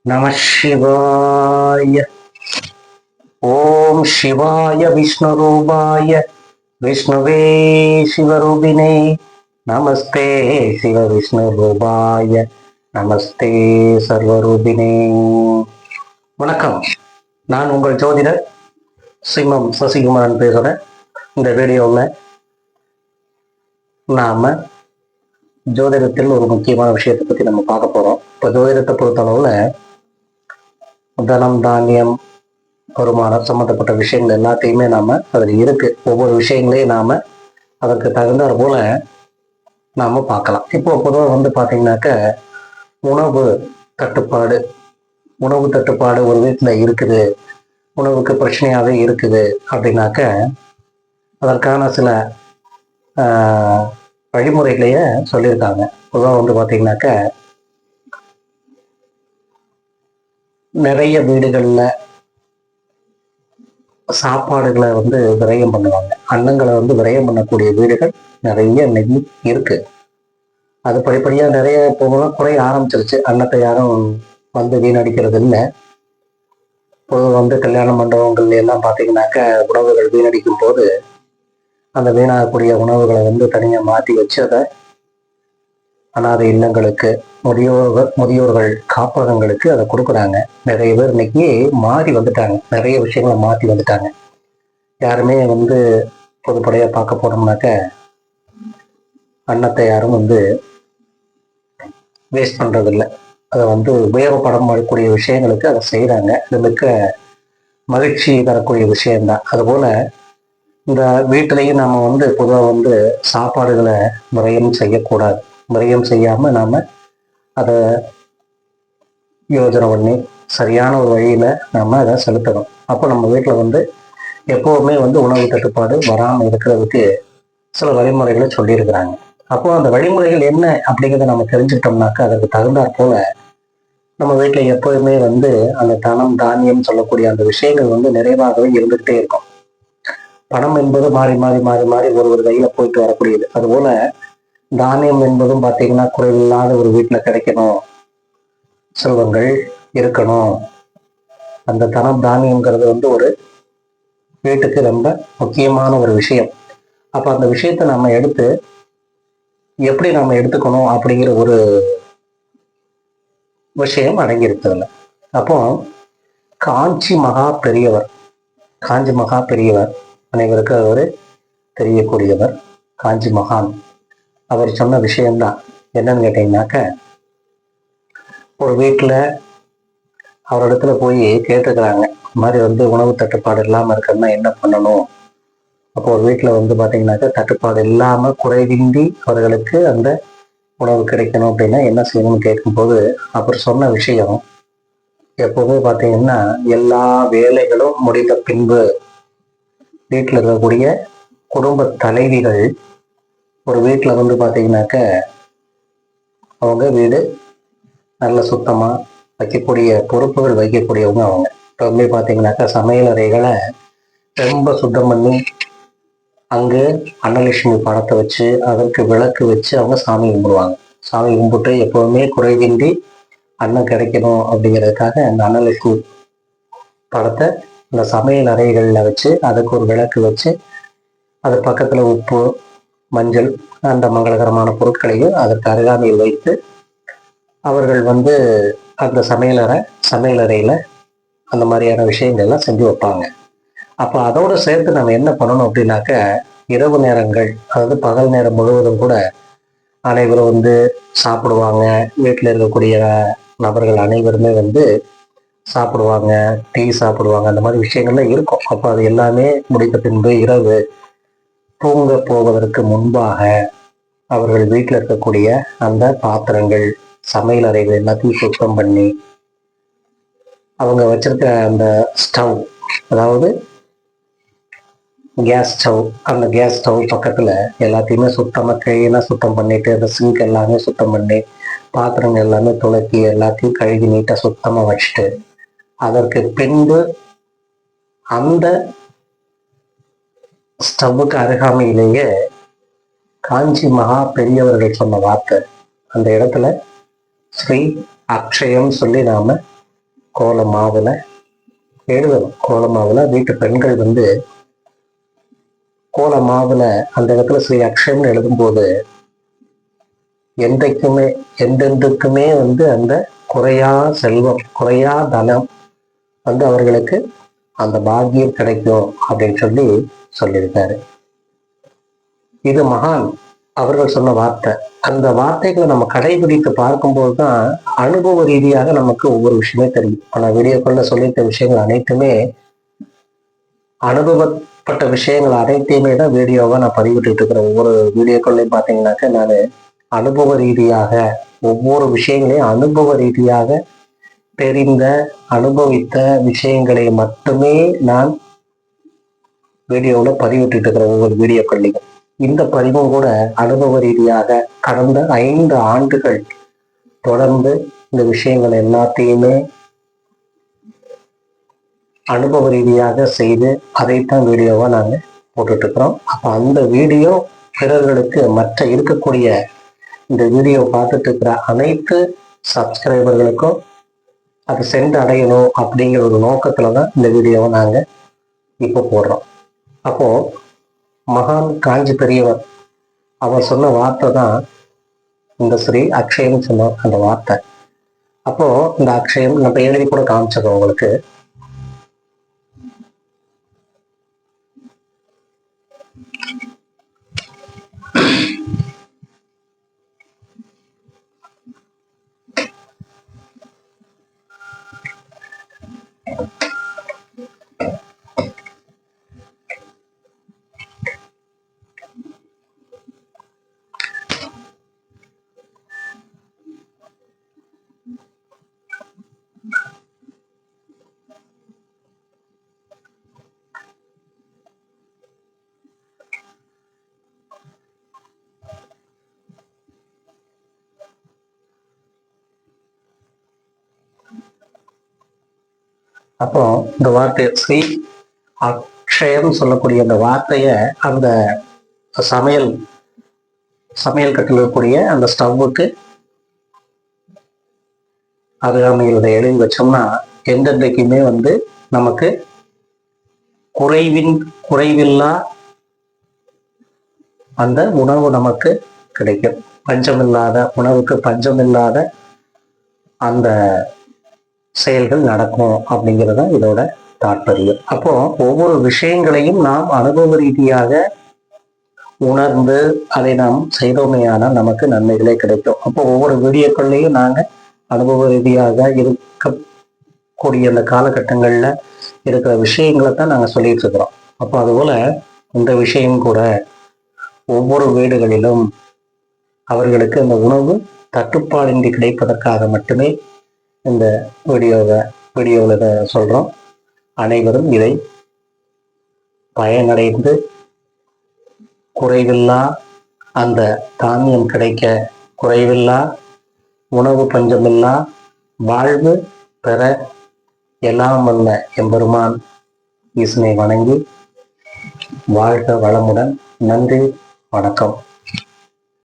நம சிவாய. ஓம் சிவாய விஷ்ணுரூபாய விஷ்ணுவே சிவரூபிணே நமஸ்தே சிவ விஷ்ணு ரூபாய நமஸ்தே சர்வரூபிணே. வணக்கம், நான் உங்கள் ஜோதிடர் சிம்மம் சசிகுமாரன் பேசுறேன். இந்த வீடியோவில் நாம ஜோதிடத்தில் ஒரு முக்கியமான விஷயத்தை பற்றி நம்ம பார்க்க போறோம். இப்போ ஜோதிடத்தை பொறுத்த அளவுல தனம், தானியம், வருமானம் சம்மந்தப்பட்ட விஷயங்கள் எல்லாத்தையுமே நாம அதில் இருக்கு. ஒவ்வொரு விஷயங்களையும் நாம அதற்கு தகுந்தாற் போல நாம பார்க்கலாம். இப்போ பொதுவாக பார்த்தீங்கன்னாக்க உணவு தட்டுப்பாடு உணவு தட்டுப்பாடு ஒரு வீட்டில் இருக்குது, உணவுக்கு பிரச்சனையாகவே இருக்குது அப்படின்னாக்க அதற்கான சில வழிமுறைகளையே சொல்லியிருக்காங்க. பொதுவாக பார்த்தீங்கன்னாக்க நிறைய வீடுகளில் சாப்பாடுகளை விரயம் பண்ணுவாங்க. அன்னங்களை விரயம் பண்ணக்கூடிய வீடுகள் நிறைய இன்னைக்கு இருக்கு. அது படிப்படியாக நிறைய போகலாம் குறைய ஆரம்பிச்சிருச்சு. அன்னத்தை யாரும் வீணடிக்கிறது இல்லை. பொதுவாக கல்யாண மண்டபங்கள் எல்லாம் பார்த்தீங்கன்னாக்க உணவுகள் வீணடிக்கும் போது அந்த வீணாகக்கூடிய உணவுகளை தனியாக மாற்றி வச்சு அதை அனாதை இல்லங்களுக்கு, முதியோர்கள் காப்பகங்களுக்கு அதை கொடுக்குறாங்க. நிறைய பேர் இன்னைக்கு மாறி வந்துட்டாங்க, நிறைய விஷயங்களை மாற்றி வந்துட்டாங்க. யாருமே பொதுப்படையாக பார்க்க போனோம்னாக்க அன்னத்தை யாரும் வேஸ்ட் பண்றதில்லை. அதை உபயோகப்படம் வரக்கூடிய விஷயங்களுக்கு அதை செய்கிறாங்க. இது மிக்க மகிழ்ச்சி தரக்கூடிய விஷயம்தான். அதுபோல இந்த வீட்டிலையும் நாம் பொதுவாக சாப்பாடுகளை விரயம் செய்யக்கூடாது. விரயம் செய்யாமல் நாம் அதை யோஜனை பண்ணி சரியான ஒரு வழியில் நாம் அதை செலுத்தணும். அப்போ நம்ம வீட்டில் எப்போவுமே உணவு தட்டுப்பாடு வராமல் இருக்கிறதுக்கு சில வழிமுறைகளை சொல்லியிருக்கிறாங்க. அப்போ அந்த வழிமுறைகள் என்ன அப்படிங்கிறத நம்ம தெரிஞ்சுக்கிட்டோம்னாக்கா அதற்கு தகுந்தாற் போல நம்ம வீட்டில் எப்போதுமே அந்த தனம், தானியம் சொல்லக்கூடிய அந்த விஷயங்கள் நிறைவாகவே இருந்துகிட்டே இருக்கும். பணம் என்பது மாறி மாறி மாறி மாறி ஒரு கையில் போயிட்டு வரக்கூடியது. அதுபோல தானியம் என்பதும் பார்த்தீங்கன்னா குறைவில்லாத ஒரு வீட்டில் கிடைக்கணும், செல்வங்கள் இருக்கணும். அந்த தனம் தானியங்கிறது ஒரு வீட்டுக்கு ரொம்ப முக்கியமான ஒரு விஷயம். அப்போ அந்த விஷயத்தை நம்ம எடுத்து எப்படி நம்ம எடுத்துக்கணும் அப்படிங்கிற ஒரு விஷயம் அடங்கியிருக்கிறதுல. அப்போ காஞ்சி மகா பெரியவர் அனைவருக்கு அவர் தெரியக்கூடியவர், காஞ்சி மகான். அவர் சொன்ன விஷயம்தான் என்னன்னு கேட்டீங்கன்னாக்க, ஒரு வீட்டில் அவரிடத்துல போய் கேட்டுக்கிறாங்க, இந்த மாதிரி உணவு தட்டுப்பாடு இல்லாமல் இருக்கிறதுனா என்ன பண்ணணும். அப்போ ஒரு வீட்டில் பார்த்தீங்கன்னாக்க தட்டுப்பாடு இல்லாமல் குறைவின்றி அவர்களுக்கு அந்த உணவு கிடைக்கணும் அப்படின்னா என்ன செய்யணும்னு கேட்கும்போது அவர் சொன்ன விஷயம், எப்போவுமே பார்த்தீங்கன்னா எல்லா வேலைகளும் முடிந்த பின்பு வீட்டில் இருக்கக்கூடிய குடும்ப தலைவிகள் ஒரு வீட்டில் பார்த்தீங்கன்னாக்க அவங்க வீடு நல்ல சுத்தமாக வைக்கக்கூடிய பொறுப்புகள் வைக்கக்கூடியவங்க அவங்க. எப்பவுமே பார்த்தீங்கன்னாக்கா சமையல் அறைகளை ரொம்ப சுத்தம் பண்ணி அங்கே அன்னலட்சுமி படத்தை வச்சு அதற்கு விளக்கு வச்சு அவங்க சாமி கும்பிடுவாங்க. சாமி கும்பிட்டு எப்போவுமே குறைவின்றி அன்னம் கிடைக்கணும் அப்படிங்கிறதுக்காக அந்த அன்னலட்சுமி படத்தை அந்த சமையல் அறைகளில் வச்சு அதுக்கு ஒரு விளக்கு வச்சு அது பக்கத்தில் உப்பு, மஞ்சள், அந்த மங்களகரமான பொருட்களையும் அதற்கு அருகாமையில் வைத்து அவர்கள் அந்த சமையலறையில் அந்த மாதிரியான விஷயங்கள்லாம் செஞ்சு வைப்பாங்க. அப்போ அதோடு சேர்த்து நம்ம என்ன பண்ணணும் அப்படின்னாக்க, இரவு நேரங்கள், அதாவது பகல் நேரம் முழுவதும் கூட அனைவரும் சாப்பிடுவாங்க. வீட்டில் இருக்கக்கூடிய நபர்கள் அனைவருமே சாப்பிடுவாங்க, டீ சாப்பிடுவாங்க, அந்த மாதிரி விஷயங்கள்லாம் இருக்கும். அப்போ அது எல்லாமே முடித்த பின்பு இரவு தூங்க போவதற்கு முன்பாக அவர்கள் வீட்டில் இருக்கக்கூடிய அந்த பாத்திரங்கள், சமையல் அறைகள் எல்லாத்தையும் சுத்தம் பண்ணி அவங்க வச்சிருக்க அந்த ஸ்டவ், அதாவது கேஸ் ஸ்டவ், அந்த கேஸ் ஸ்டவ் பக்கத்தில் எல்லாத்தையுமே சுத்தமாக கிளீனாக சுத்தம் பண்ணிட்டு அந்த சிங்க் எல்லாமே சுத்தம் பண்ணி பாத்திரங்கள் எல்லாமே துளக்கி எல்லாத்தையும் கழுவி நீட்டாக சுத்தமாக வச்சுட்டு அதற்கு பின்பு அந்த ஸ்டவ்வுக்கு அருகாமையிலேயே காஞ்சி மகா பெரியவர்கள் சொன்ன வார்த்தை, அந்த இடத்துல ஸ்ரீ அக்ஷயம் சொல்லி நாம கோல மாவுல எழுதணும். கோல மாவுல வீட்டு பெண்கள் வந்து கோல மாவுல அந்த இடத்துல ஸ்ரீ அக்ஷயம்னு எழுதும்போது என்றைக்குமே எந்தெந்துக்குமே வந்து அந்த குறையா செல்வம், குறையா தனம் வந்து அவர்களுக்கு அந்த பாக்கியம் கிடைக்கும் அப்படின்னு சொல்லியிருக்காரு. இது மகான் அவர்கள் சொன்ன வார்த்தை. அந்த வார்த்தைகளை நம்ம கடைபிடித்து பார்க்கும்போது தான் அனுபவ ரீதியாக நமக்கு ஒவ்வொரு விஷயமே தெரியும். ஆனால் வீடியோக்குள்ள சொல்லியிருக்க விஷயங்கள் அனைத்துமே அனுபவப்பட்ட விஷயங்கள் அனைத்தையுமே தான் வீடியோவை நான் பதிவிட்டு இருக்கிறேன். ஒவ்வொரு வீடியோக்குள்ளையும் பார்த்தீங்கன்னாக்க நான் அனுபவ ரீதியாக ஒவ்வொரு விஷயங்களையும் அனுபவ ரீதியாக தெரிந்த அனுபவித்த விஷயங்களை மட்டுமே நான் வீடியோவில் பதிவிட்டு இருக்கிற ஒவ்வொரு வீடியோக்கள்லையும். இந்த பதிவும் கூட அனுபவ ரீதியாக கடந்த 5 ஆண்டுகள் தொடர்ந்து இந்த விஷயங்கள் எல்லாத்தையுமே அனுபவ ரீதியாக செய்து அதைத்தான் வீடியோவா நாங்கள் போட்டுட்டு இருக்கிறோம். அப்போ அந்த வீடியோ பிறர்களுக்கு மற்ற இருக்கக்கூடிய இந்த வீடியோ பார்த்துட்டு இருக்கிற அனைத்து சப்ஸ்கிரைபர்களுக்கும் அது சென்று அடையணும் அப்படிங்கிற ஒரு நோக்கத்துல தான் இந்த வீடியோவை நாங்கள் இப்போ போடுறோம். அப்போ மகான் காஞ்சி பெரியவர் அவர் சொன்ன வார்த்தை தான் இந்த ஸ்ரீ அக்ஷயம் சொன்ன அந்த வார்த்தை. அப்போ இந்த அக்ஷயம் நம்ம எழுதி கூட காமிச்சது உங்களுக்கு. அப்போ இந்த வார்த்தை ஸ்ரீ அக்ஷயம் சொல்லக்கூடிய அந்த வார்த்தைய அந்த சமையல் கட்டில் இருக்கக்கூடிய அந்த ஸ்டவ்வுக்கு அருகாமையில் இதை எழுதி வச்சோம்னா எந்தெந்தைக்குமே வந்து நமக்கு குறைவில்லா அந்த உணவு நமக்கு கிடைக்கும். பஞ்சமில்லாத உணவுக்கு பஞ்சமில்லாத அந்த செயல்கள் நடக்கும் அப்படிங்கிறத இதோட தாற்பயம். அப்போ ஒவ்வொரு விஷயங்களையும் நாம் அனுபவ ரீதியாக உணர்ந்து அதை நாம் செய்தோமையானால் நமக்கு நன்மைகளே கிடைக்கும். அப்போ ஒவ்வொரு வீடியோக்கள்லையும் நாங்கள் அனுபவ ரீதியாக இருக்கக்கூடிய அந்த காலகட்டங்கள்ல இருக்கிற விஷயங்களை தான் நாங்கள் சொல்லிட்டு இருக்கிறோம். அப்போ அதுபோல இந்த விஷயம் கூட ஒவ்வொரு வீடுகளிலும் அவர்களுக்கு அந்த உணவு தட்டுப்பாடின்றி கிடைப்பதற்காக மட்டுமே இந்த வீடியோவில் சொல்கிறோம். அனைவரும் இதை பயனடைந்து குறைவில்லா அந்த தானியம் கிடைக்க, குறைவில்லா உணவு பஞ்சமில்லா வாழ்வு பெற எல்லாம் வல்ல எம்பெருமான் ஈசனை வணங்கி வாழ்க வளமுடன். நன்றி, வணக்கம்.